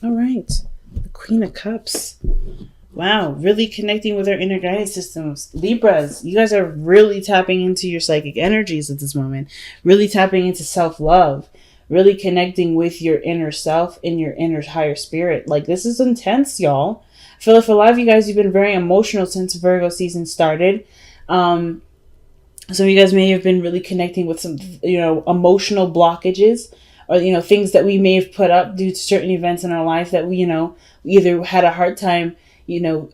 All right. The Queen of Cups. Wow, really connecting with our inner guidance systems. Libras, you guys are really tapping into your psychic energies at this moment. Really tapping into self-love. Really connecting with your inner self and your inner higher spirit. Like, this is intense, y'all. I feel like for a lot of you guys, you've been very emotional since Virgo season started. Some of you guys may have been really connecting with some, emotional blockages, or, things that we may have put up due to certain events in our life that we either had a hard time,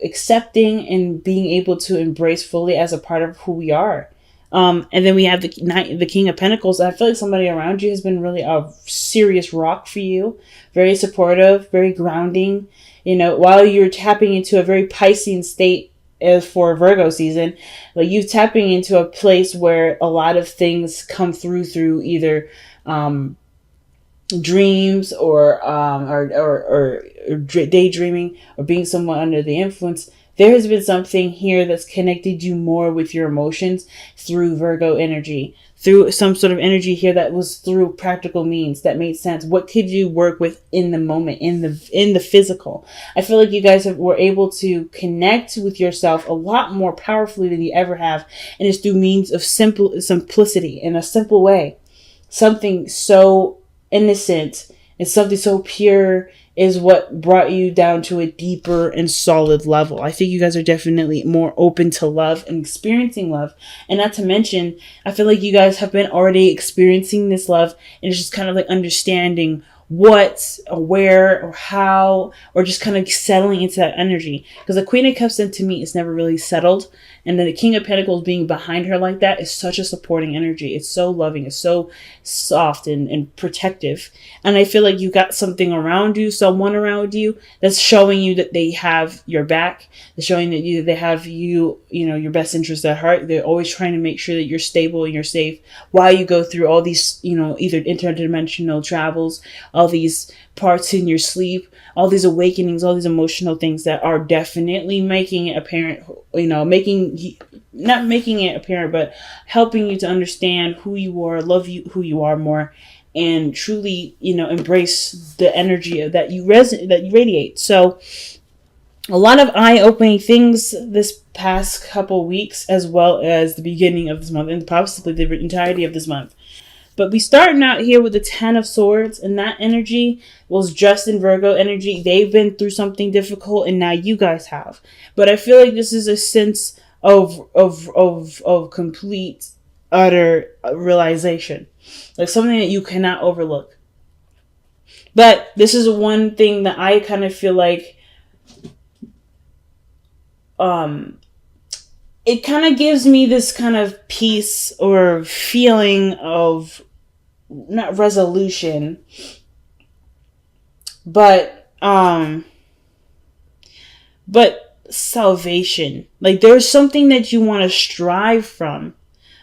accepting and being able to embrace fully as a part of who we are. And then we have the King of Pentacles. I feel like somebody around you has been really a serious rock for you. Very supportive, very grounding. While you're tapping into a very Piscean state as for Virgo season, like you tapping into a place where a lot of things come through either dreams or daydreaming or being someone under the influence. There has been something here that's connected you more with your emotions through Virgo energy, through some sort of energy here that was through practical means that made sense. What could you work with in the moment, in the physical? I feel like you guys were able to connect with yourself a lot more powerfully than you ever have, and it's through means of simplicity in a simple way. Something so innocent and something so pure is what brought you down to a deeper and solid level. I think you guys are definitely more open to love and experiencing love. And not to mention, I feel like you guys have been already experiencing this love, and it's just kind of like understanding what or where or how, or just kind of settling into that energy. Because the Queen of Cups, then, to me, is never really settled. And then the King of Pentacles being behind her like that is such a supporting energy. It's so loving. It's so soft and protective. And I feel like you got something around you, someone around you, that's showing you that they have your back. They're showing that they have your best interest at heart. They're always trying to make sure that you're stable and you're safe while you go through all these, either interdimensional travels, all these parts in your sleep, all these awakenings, all these emotional things that are definitely making it apparent, not making it apparent, but helping you to understand who you are, love you, who you are more, and truly, embrace the energy that you radiate. So a lot of eye-opening things this past couple weeks, as well as the beginning of this month, and possibly the entirety of this month. But we starting out here with the Ten of Swords, and that energy was just in Virgo energy. They've been through something difficult, and now you guys have. But I feel like this is a sense of complete, utter realization, like something that you cannot overlook. But this is one thing that I kind of feel like, it kind of gives me this kind of peace or feeling of, not resolution, but salvation. Like, there's something that you want to strive from.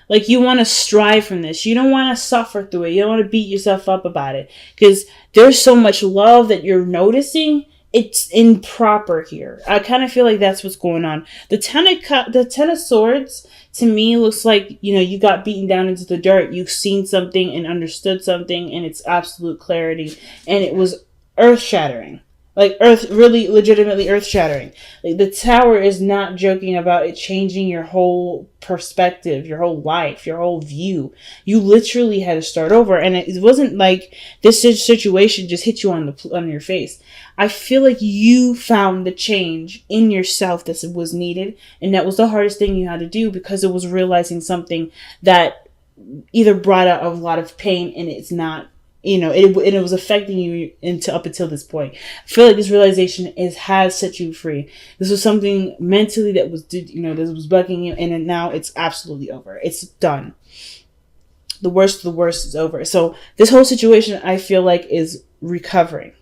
Like, you want to strive from this. You don't want to suffer through it. You don't want to beat yourself up about it, because there's so much love that you're noticing. It's improper here. I kind of feel like that's what's going on. The Ten of Swords, to me, looks like, you got beaten down into the dirt. You've seen something and understood something, and it's absolute clarity. And it was earth-shattering. Like, really legitimately earth-shattering. Like, the Tower is not joking about it changing your whole perspective, your whole life, your whole view. You literally had to start over. And it wasn't like this situation just hit you on your face. I feel like you found the change in yourself that was needed. And that was the hardest thing you had to do, because it was realizing something that either brought out a lot of pain, and it's not, it was affecting you up until this point. I feel like this realization has set you free. This was something mentally that was, this was bugging you, and now it's absolutely over. It's done. The worst of the worst is over. So this whole situation, I feel like, is recovering.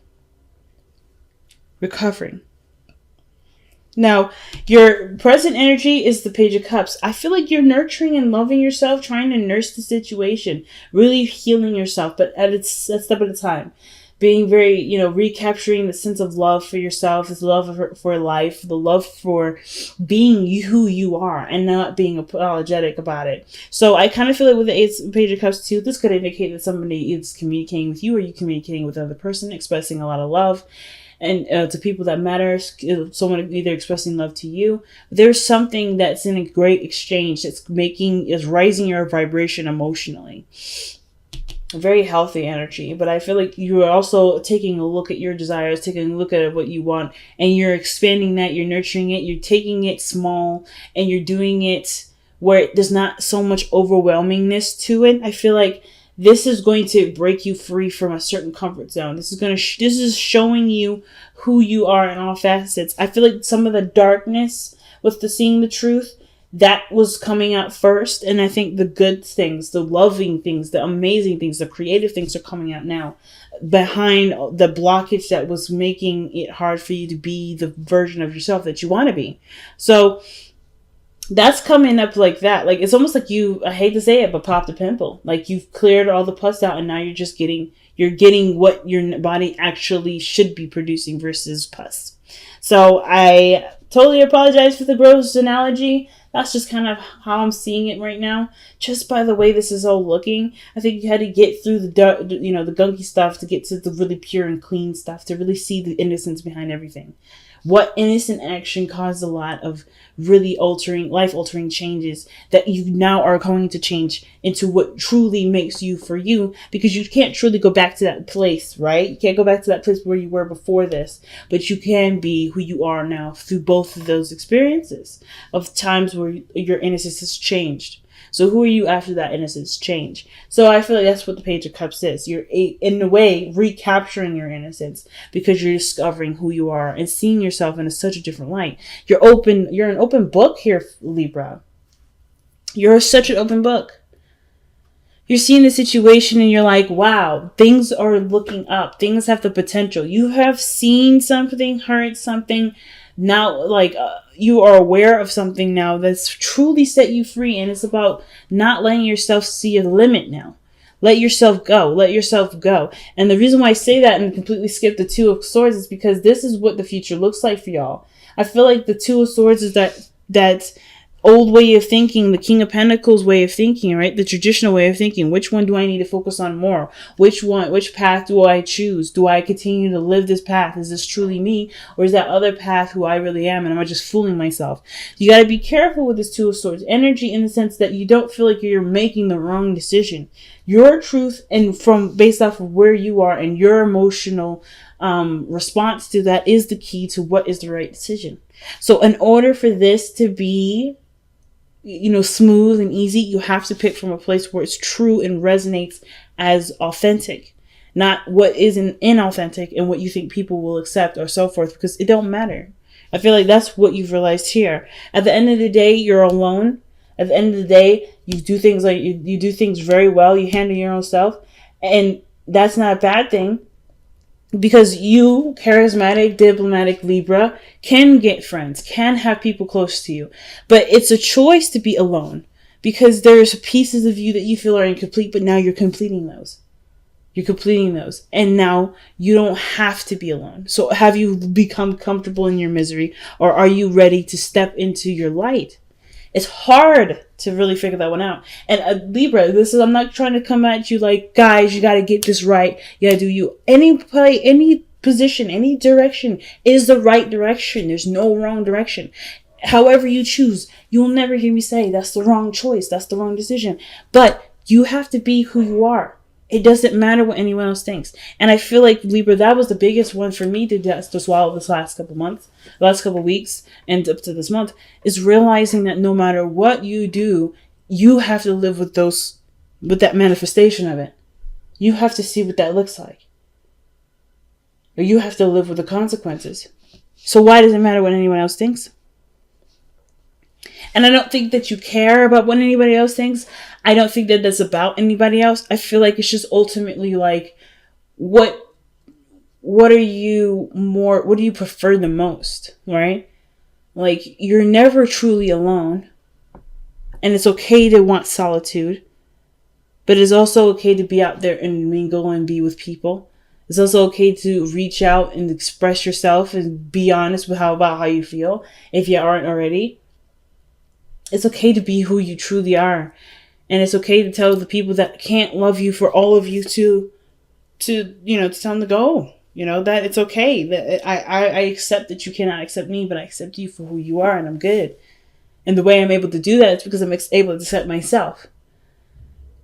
Now, your present energy is the Page of Cups. I feel like you're nurturing and loving yourself, trying to nurse the situation, really healing yourself, but a step at a time. Being very, recapturing the sense of love for yourself, this love for life, the love for being who you are, and not being apologetic about it. So I kind of feel like with the Page of Cups too, this could indicate that somebody is communicating with you, or you communicating with another person, expressing a lot of love. and to people that matter, someone either expressing love to you. There's something that's in a great exchange that's is rising your vibration emotionally. Very healthy energy, but I feel like you are also taking a look at your desires, taking a look at what you want, and you're expanding that, you're nurturing it, you're taking it small, and you're doing it where there's not so much overwhelmingness to it. I feel like this is going to break you free from a certain comfort zone. This is showing you who you are in all facets. I feel like some of the darkness with the seeing the truth, that was coming out first, and I think the good things, the loving things, the amazing things, the creative things are coming out now behind the blockage that was making it hard for you to be the version of yourself that you want to be. So that's coming up like that. Like, it's almost like I hate to say it, but popped a pimple. Like, you've cleared all the pus out, and now you're getting what your body actually should be producing versus pus. So I totally apologize for the gross analogy. That's just kind of how I'm seeing it right now. Just by the way this is all looking, I think you had to get through the gunky stuff to get to the really pure and clean stuff, to really see the innocence behind everything. What innocent action caused a lot of really life-altering changes that you now are going to change into what truly makes you for you, because you can't truly go back to that place, right? You can't go back to that place where you were before this, but you can be who you are now through both of those experiences of times where your innocence has changed. So who are you after that innocence change? So I feel like that's what the Page of Cups is. You're, in a way, recapturing your innocence because you're discovering who you are and seeing yourself in such a different light. You're an open book here, Libra. You're such an open book. You're seeing the situation and you're like, wow, things are looking up. Things have the potential. You have seen something, heard something. Now, you are aware of something now that's truly set you free. And it's about not letting yourself see a limit now. Let yourself go. Let yourself go. And the reason why I say that and completely skip the Two of Swords is because this is what the future looks like for y'all. I feel like the Two of Swords is that old way of thinking, the King of Pentacles way of thinking, right? The traditional way of thinking. Which one do I need to focus on more? Which path do I choose? Do I continue to live this path? Is this truly me? Or is that other path who I really am? And am I just fooling myself? You got to be careful with this Two of Swords energy, in the sense that you don't feel like you're making the wrong decision. Your truth, and based off of where you are and your emotional response to that, is the key to what is the right decision. So in order for this to be smooth and easy, you have to pick from a place where it's true and resonates as authentic, not what isn't inauthentic and what you think people will accept or so forth, because it don't matter. I feel like that's what you've realized here. At the end of the day, you're alone. At the end of the day, you do things you do things very well. You handle your own stuff, and that's not a bad thing. Because you, charismatic, diplomatic Libra, can get friends, can have people close to you. But it's a choice to be alone. Because there's pieces of you that you feel are incomplete, but now you're completing those. You're completing those. And now you don't have to be alone. So have you become comfortable in your misery? Or are you ready to step into your light? It's hard to really figure that one out. And Libra, I'm not trying to come at you like, guys, you got to get this right. You got to do you. Any play, any position, any direction is the right direction. There's no wrong direction. However you choose, you'll never hear me say that's the wrong choice. That's the wrong decision. But you have to be who you are. It doesn't matter what anyone else thinks. And I feel like, Libra, that was the biggest one for me to swallow this last couple months, last couple weeks, and up to this month, is realizing that no matter what you do, you have to live with that manifestation of it. You have to see what that looks like. Or you have to live with the consequences. So why does it matter what anyone else thinks? And I don't think that you care about what anybody else thinks. I don't think that that's about anybody else. I feel like it's just ultimately like, what do you prefer the most, right? Like, you're never truly alone. And it's okay to want solitude. But it's also okay to be out there and mingle and be with people. It's also okay to reach out and express yourself and be honest about how you feel, if you aren't already. It's okay to be who you truly are. And it's okay to tell the people that can't love you for all of you to tell them to go. You know, that it's okay. That I accept that you cannot accept me, but I accept you for who you are, and I'm good. And the way I'm able to do that is because I'm able to accept myself.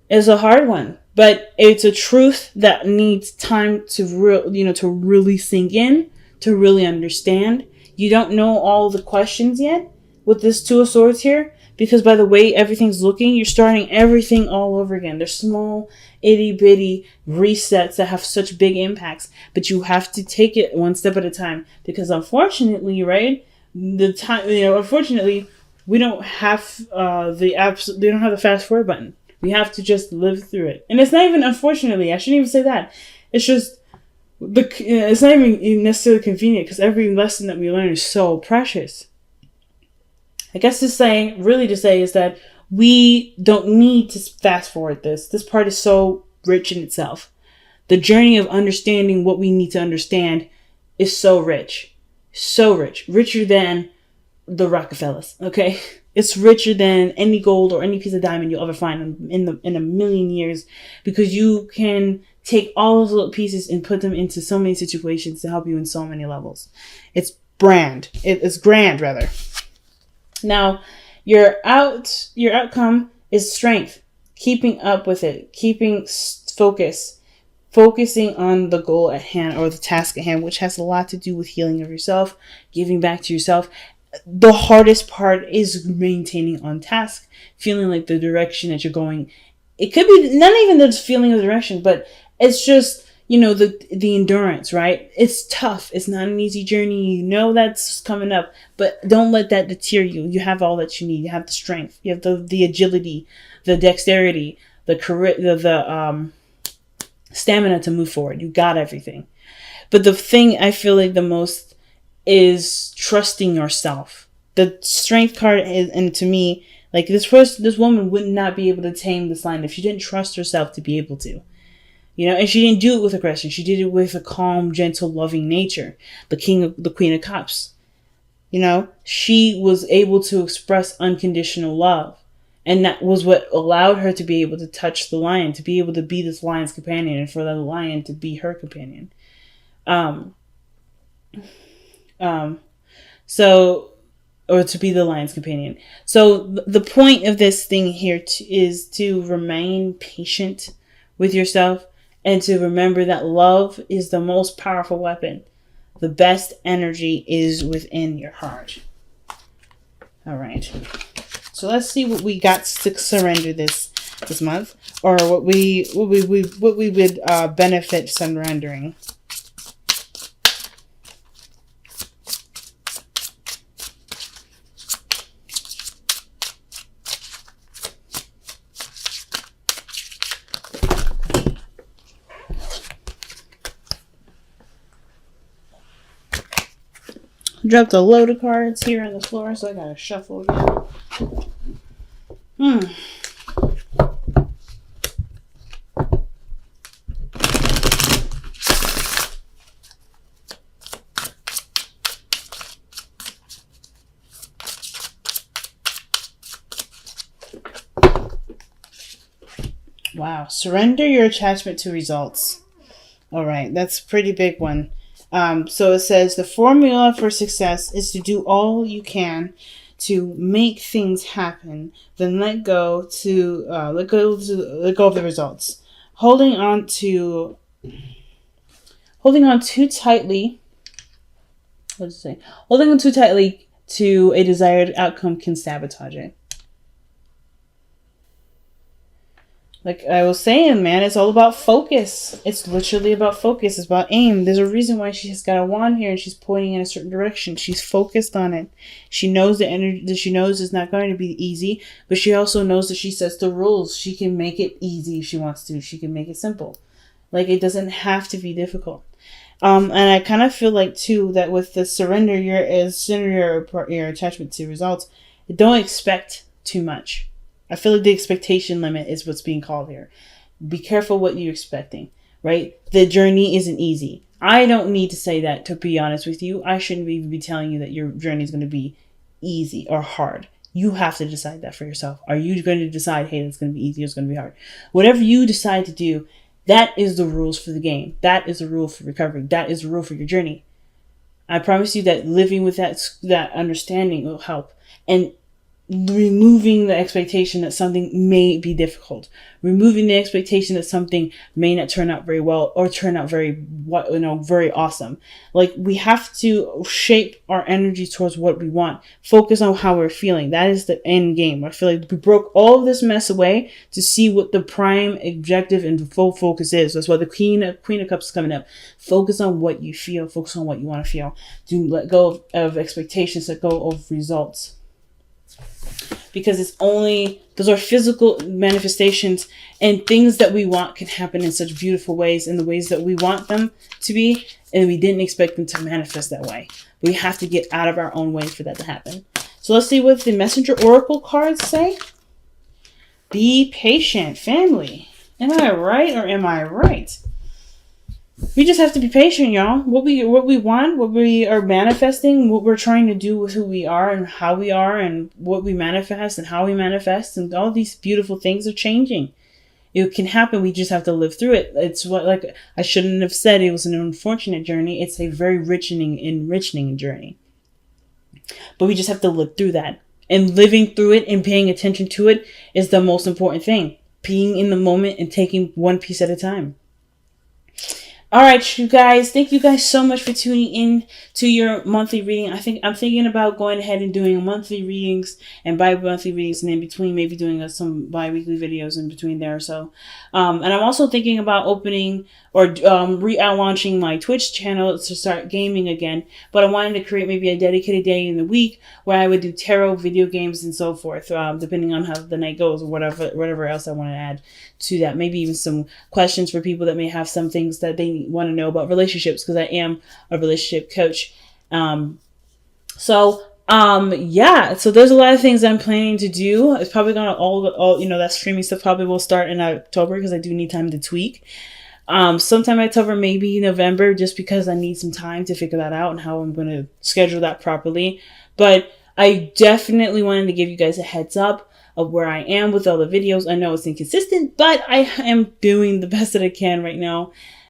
It's a hard one, but it's a truth that needs time to to really sink in, to really understand. You don't know all the questions yet with this Two of Swords here, because by the way everything's looking, you're starting everything all over again. There's small, itty bitty resets that have such big impacts, but you have to take it one step at a time. Because unfortunately, right, unfortunately, we don't have they don't have the fast forward button. We have to just live through it. And it's not even, unfortunately, I shouldn't even say that. It's just, it's not even necessarily convenient, because every lesson that we learn is so precious. I guess to say is that we don't need to fast forward this. This part is so rich in itself. The journey of understanding what we need to understand is so rich. So rich. Richer than the Rockefellers, okay? It's richer than any gold or any piece of diamond you'll ever find in a million years, because you can take all those little pieces and put them into so many situations to help you in so many levels. It's it's grand rather. Now, your outcome is strength, keeping up with it, keeping focusing on the goal at hand or the task at hand, which has a lot to do with healing of yourself, giving back to yourself. The hardest part is maintaining on task, feeling like the direction that you're going. It could be not even the feeling of direction, but it's just, the endurance, right? It's tough. It's not an easy journey. You know that's coming up, but don't let that deter you. You have all that you need. You have the strength. You have the agility, the dexterity, the stamina to move forward. You got everything. But the thing I feel like the most is trusting yourself. The strength card is, and to me, like this woman would not be able to tame this lion if she didn't trust herself to be able to. And she didn't do it with aggression. She did it with a calm, gentle, loving nature. The Queen of Cups. She was able to express unconditional love. And that was what allowed her to be able to touch the lion, to be able to be this lion's companion, and for the lion to be her companion. Or to be the lion's companion. So the point of this thing here is to remain patient with yourself and to remember that love is the most powerful weapon. The best energy is within your heart. All right. So let's see what we got to surrender this month, or what we would benefit surrendering. Dropped a load of cards here on the floor, so I gotta shuffle again. Wow. Surrender your attachment to results. All right. That's a pretty big one. So it says the formula for success is to do all you can to make things happen, then let go of the results. Holding on too tightly. What does it say? Holding on too tightly to a desired outcome can sabotage it. Like I was saying, man, it's all about focus. It's literally about focus. It's about aim. There's a reason why she's got a wand here and she's pointing in a certain direction. She's focused on it. She knows the energy that she knows is not going to be easy, but she also knows that she sets the rules. She can make it easy if she wants to. She can make it simple. Like it doesn't have to be difficult. And I kind of feel like too that with the surrender your attachment to results, don't expect too much. I feel like the expectation limit is what's being called here. Be careful what you're expecting, right? The journey isn't easy. I don't need to say that, to be honest with you. I shouldn't even be telling you that your journey is going to be easy or hard. You have to decide that for yourself. Are you going to decide, hey, it's going to be easy or it's going to be hard? Whatever you decide to do, That is the rules for the game. That is the rule for recovery. That is the rule for your journey. I promise you that living with that understanding will help. And removing the expectation that something may be difficult, removing the expectation that something may not turn out very well or turn out very awesome. Like, we have to shape our energy towards what we want, focus on how we're feeling. That is the end game. I feel like we broke all of this mess away to see what the prime objective and full focus is. That's why the Queen of Cups is coming up. Focus on what you feel, focus on what you want to feel. Do let go of expectations, let go of results. Because it's only, those are physical manifestations, and things that we want can happen in such beautiful ways, in the ways that we want them to be, and we didn't expect them to manifest that way. We have to get out of our own way for that to happen. So let's see what the Messenger Oracle cards say. Be patient, family. Am I right or am I right? We just have to be patient, y'all. What we want, what we are manifesting, what we're trying to do with who we are and how we are, and what we manifest and how we manifest, and all these beautiful things are changing. It can happen. We just have to live through it. It's what, like, I shouldn't have said it was an unfortunate journey. It's a very enriching journey. But we just have to live through that. And living through it and paying attention to it is the most important thing. Being in the moment and taking one piece at a time. All right, you guys. Thank you guys so much for tuning in to your monthly reading. I'm thinking about going ahead and doing monthly readings and bi-monthly readings, and in between maybe doing some bi-weekly videos in between there. So, and I'm also thinking about opening or launching my Twitch channel to start gaming again. But I wanted to create maybe a dedicated day in the week where I would do tarot, video games, and so forth, depending on how the night goes or whatever else I want to add to that. Maybe even some questions for people that may have some things that they want to know about relationships, because I am a relationship coach. So there's a lot of things I'm planning to do. It's probably gonna all that streaming stuff probably will start in October, because I do need time to tweak. Sometime October, maybe November, just because I need some time to figure that out and how I'm going to schedule that properly. But I definitely wanted to give you guys a heads up of where I am with all the videos. I know it's inconsistent, but I am doing the best that I can right now.